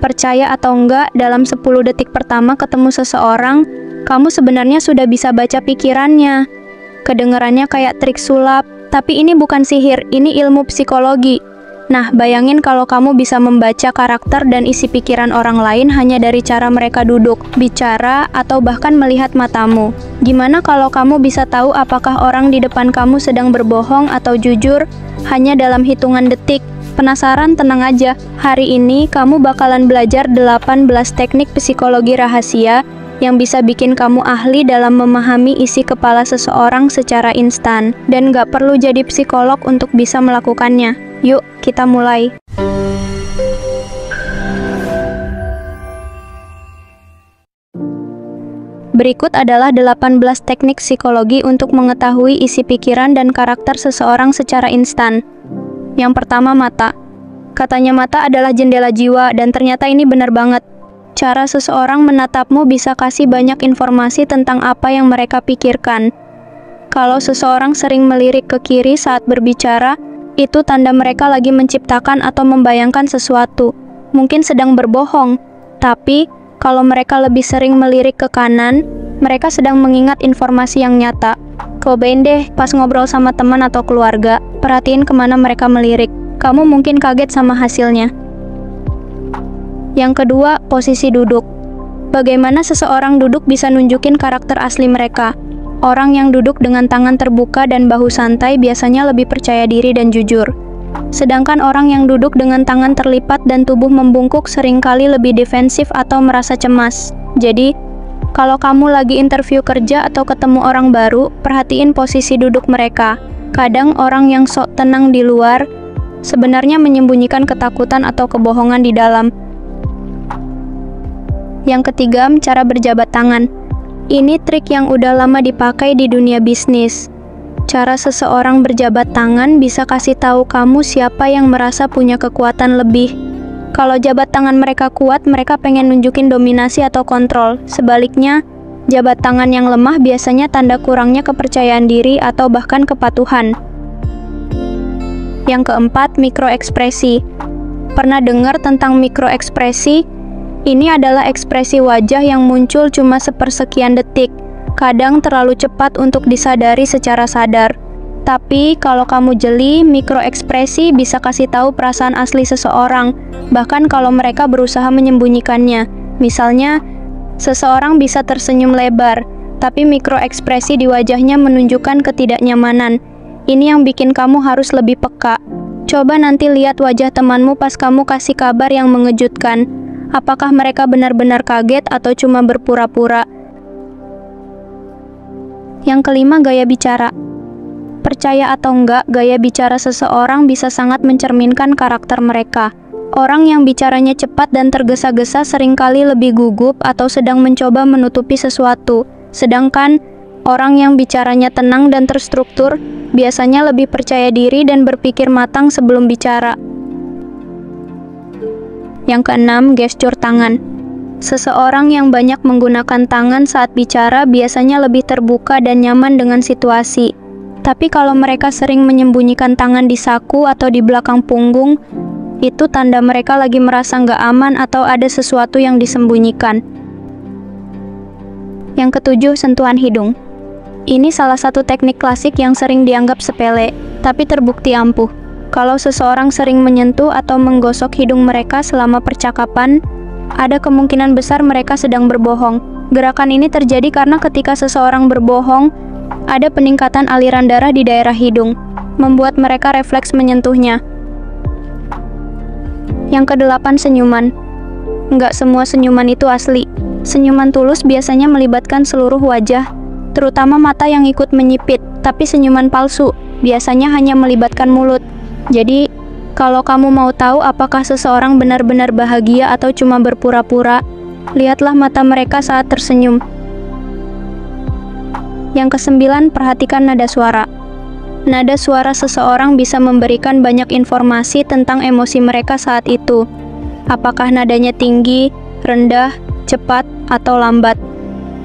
Percaya atau enggak, dalam 10 detik pertama ketemu seseorang, kamu sebenarnya sudah bisa baca pikirannya. Kedengarannya kayak trik sulap, tapi ini bukan sihir, ini ilmu psikologi. Nah, bayangin kalau kamu bisa membaca karakter dan isi pikiran orang lain hanya dari cara mereka duduk, bicara, atau bahkan melihat matamu. Gimana kalau kamu bisa tahu apakah orang di depan kamu sedang berbohong atau jujur hanya dalam hitungan detik? Penasaran? Tenang aja, hari ini kamu bakalan belajar 18 teknik psikologi rahasia yang bisa bikin kamu ahli dalam memahami isi kepala seseorang secara instan. Dan gak perlu jadi psikolog untuk bisa melakukannya. Yuk, kita mulai. Berikut adalah 18 teknik psikologi untuk mengetahui isi pikiran dan karakter seseorang secara instan. Yang pertama, mata. Katanya mata adalah jendela jiwa, dan ternyata ini benar banget. Cara seseorang menatapmu bisa kasih banyak informasi tentang apa yang mereka pikirkan. Kalau seseorang sering melirik ke kiri saat berbicara, itu tanda mereka lagi menciptakan atau membayangkan sesuatu. Mungkin sedang berbohong, tapi kalau mereka lebih sering melirik ke kanan, mereka sedang mengingat informasi yang nyata. Cobain deh, pas ngobrol sama teman atau keluarga, perhatiin kemana mereka melirik. Kamu mungkin kaget sama hasilnya. Yang kedua, posisi duduk. Bagaimana seseorang duduk bisa nunjukin karakter asli mereka. Orang yang duduk dengan tangan terbuka dan bahu santai biasanya lebih percaya diri dan jujur. Sedangkan orang yang duduk dengan tangan terlipat dan tubuh membungkuk seringkali lebih defensif atau merasa cemas. Jadi, kalau kamu lagi interview kerja atau ketemu orang baru, perhatiin posisi duduk mereka. Kadang orang yang sok tenang di luar sebenarnya menyembunyikan ketakutan atau kebohongan di dalam. Yang ketiga, cara berjabat tangan. Ini trik yang udah lama dipakai di dunia bisnis. Cara seseorang berjabat tangan bisa kasih tahu kamu siapa yang merasa punya kekuatan lebih. Kalau jabat tangan mereka kuat, mereka pengen nunjukin dominasi atau kontrol. Sebaliknya, jabat tangan yang lemah biasanya tanda kurangnya kepercayaan diri atau bahkan kepatuhan. Yang keempat, mikroekspresi. Pernah dengar tentang mikroekspresi? Ini adalah ekspresi wajah yang muncul cuma sepersekian detik, kadang terlalu cepat untuk disadari secara sadar. Tapi kalau kamu jeli, mikroekspresi bisa kasih tahu perasaan asli seseorang, bahkan kalau mereka berusaha menyembunyikannya. Misalnya, seseorang bisa tersenyum lebar, tapi mikroekspresi di wajahnya menunjukkan ketidaknyamanan. Ini yang bikin kamu harus lebih peka. Coba nanti lihat wajah temanmu pas kamu kasih kabar yang mengejutkan. Apakah mereka benar-benar kaget atau cuma berpura-pura? Yang kelima, gaya bicara. Percaya atau enggak, gaya bicara seseorang bisa sangat mencerminkan karakter mereka. Orang yang bicaranya cepat dan tergesa-gesa seringkali lebih gugup atau sedang mencoba menutupi sesuatu. Sedangkan orang yang bicaranya tenang dan terstruktur biasanya lebih percaya diri dan berpikir matang sebelum bicara. Yang keenam, gestur tangan. Seseorang yang banyak menggunakan tangan saat bicara biasanya lebih terbuka dan nyaman dengan situasi. Tapi kalau mereka sering menyembunyikan tangan di saku atau di belakang punggung, itu tanda mereka lagi merasa nggak aman atau ada sesuatu yang disembunyikan. Yang ketujuh, sentuhan hidung. Ini salah satu teknik klasik yang sering dianggap sepele, tapi terbukti ampuh. Kalau seseorang sering menyentuh atau menggosok hidung mereka selama percakapan, ada kemungkinan besar mereka sedang berbohong. Gerakan ini terjadi karena ketika seseorang berbohong, ada peningkatan aliran darah di daerah hidung, membuat mereka refleks menyentuhnya. Yang kedelapan, senyuman. Nggak semua senyuman itu asli. Senyuman tulus biasanya melibatkan seluruh wajah, terutama mata yang ikut menyipit, tapi senyuman palsu biasanya hanya melibatkan mulut. Jadi, kalau kamu mau tahu apakah seseorang benar-benar bahagia atau cuma berpura-pura, lihatlah mata mereka saat tersenyum. Yang kesembilan, perhatikan nada suara. Nada suara seseorang bisa memberikan banyak informasi tentang emosi mereka saat itu. Apakah nadanya tinggi, rendah, cepat, atau lambat.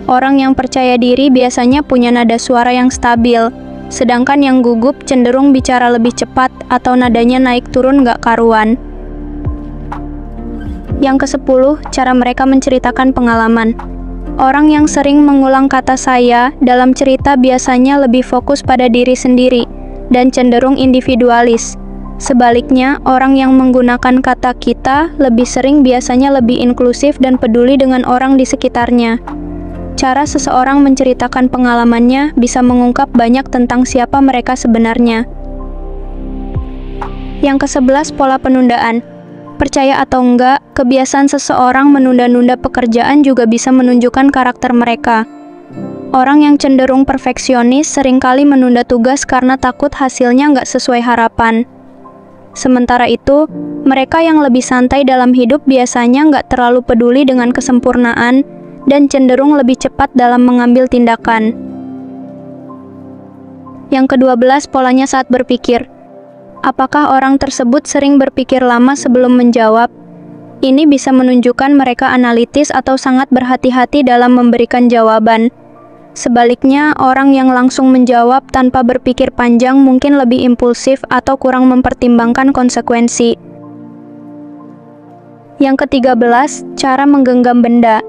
Orang yang percaya diri biasanya punya nada suara yang stabil, sedangkan yang gugup cenderung bicara lebih cepat atau nadanya naik turun gak karuan. Yang ke-10, cara mereka menceritakan pengalaman. Orang yang sering mengulang kata saya dalam cerita biasanya lebih fokus pada diri sendiri dan cenderung individualis. Sebaliknya, orang yang menggunakan kata kita lebih sering biasanya lebih inklusif dan peduli dengan orang di sekitarnya. Cara seseorang menceritakan pengalamannya bisa mengungkap banyak tentang siapa mereka sebenarnya. Yang ke-11, pola penundaan. Percaya atau enggak, kebiasaan seseorang menunda-nunda pekerjaan juga bisa menunjukkan karakter mereka. Orang yang cenderung perfeksionis seringkali menunda tugas karena takut hasilnya nggak sesuai harapan. Sementara itu, mereka yang lebih santai dalam hidup biasanya nggak terlalu peduli dengan kesempurnaan dan cenderung lebih cepat dalam mengambil tindakan. Yang ke-12, polanya saat berpikir. Apakah orang tersebut sering berpikir lama sebelum menjawab? Ini bisa menunjukkan mereka analitis atau sangat berhati-hati dalam memberikan jawaban. Sebaliknya, orang yang langsung menjawab tanpa berpikir panjang mungkin lebih impulsif atau kurang mempertimbangkan konsekuensi. Yang ke-13, cara menggenggam benda.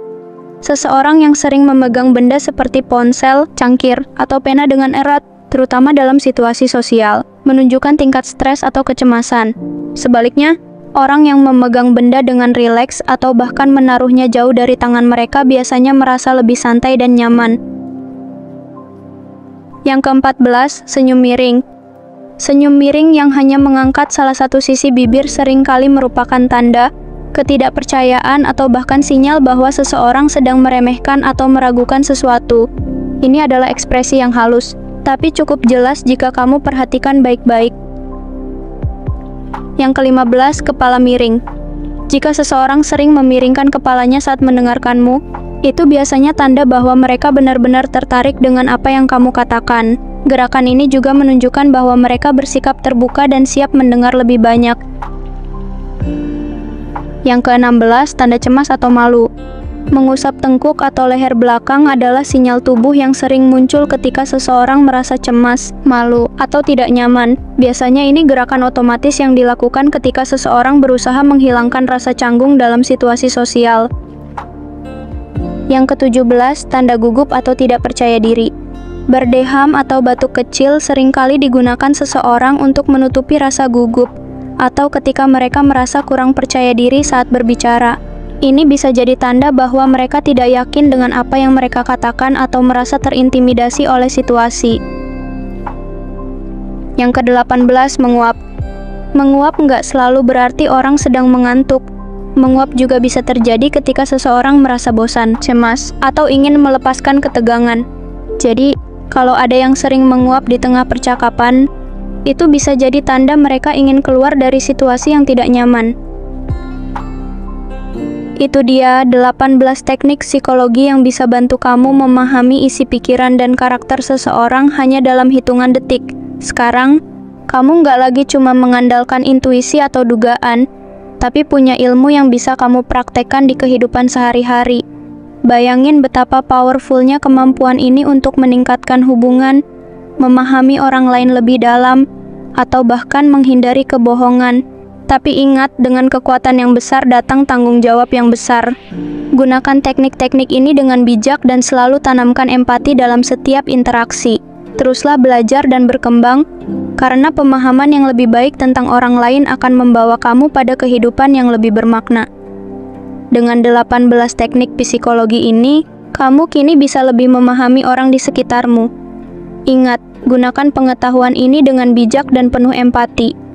Seseorang yang sering memegang benda seperti ponsel, cangkir, atau pena dengan erat, terutama dalam situasi sosial, menunjukkan tingkat stres atau kecemasan. Sebaliknya, orang yang memegang benda dengan rileks atau bahkan menaruhnya jauh dari tangan mereka biasanya merasa lebih santai dan nyaman. Yang ke-14, senyum miring. Senyum miring yang hanya mengangkat salah satu sisi bibir seringkali merupakan tanda ketidakpercayaan atau bahkan sinyal bahwa seseorang sedang meremehkan atau meragukan sesuatu. Ini adalah ekspresi yang halus, tapi cukup jelas jika kamu perhatikan baik-baik. Yang ke-15, kepala miring. Jika seseorang sering memiringkan kepalanya saat mendengarkanmu, itu biasanya tanda bahwa mereka benar-benar tertarik dengan apa yang kamu katakan. Gerakan ini juga menunjukkan bahwa mereka bersikap terbuka dan siap mendengar lebih banyak. Yang ke-16, tanda cemas atau malu. Mengusap tengkuk atau leher belakang adalah sinyal tubuh yang sering muncul ketika seseorang merasa cemas, malu, atau tidak nyaman. Biasanya ini gerakan otomatis yang dilakukan ketika seseorang berusaha menghilangkan rasa canggung dalam situasi sosial. Yang ke-17, tanda gugup atau tidak percaya diri. Berdeham atau batuk kecil seringkali digunakan seseorang untuk menutupi rasa gugup, atau ketika mereka merasa kurang percaya diri saat berbicara. Ini bisa jadi tanda bahwa mereka tidak yakin dengan apa yang mereka katakan atau merasa terintimidasi oleh situasi. Yang ke-18, menguap. Menguap nggak selalu berarti orang sedang mengantuk. Menguap juga bisa terjadi ketika seseorang merasa bosan, cemas, atau ingin melepaskan ketegangan. Jadi, kalau ada yang sering menguap di tengah percakapan, itu bisa jadi tanda mereka ingin keluar dari situasi yang tidak nyaman. Itu dia 18 teknik psikologi yang bisa bantu kamu memahami isi pikiran dan karakter seseorang hanya dalam hitungan detik. Sekarang, kamu nggak lagi cuma mengandalkan intuisi atau dugaan, tapi punya ilmu yang bisa kamu praktekkan di kehidupan sehari-hari. Bayangin betapa powerfulnya kemampuan ini untuk meningkatkan hubungan, memahami orang lain lebih dalam, atau bahkan menghindari kebohongan. Tapi ingat, dengan kekuatan yang besar datang tanggung jawab yang besar. Gunakan teknik-teknik ini dengan bijak dan selalu tanamkan empati dalam setiap interaksi. Teruslah belajar dan berkembang, karena pemahaman yang lebih baik tentang orang lain akan membawa kamu pada kehidupan yang lebih bermakna. Dengan 18 teknik psikologi ini, kamu kini bisa lebih memahami orang di sekitarmu. Ingat, gunakan pengetahuan ini dengan bijak dan penuh empati.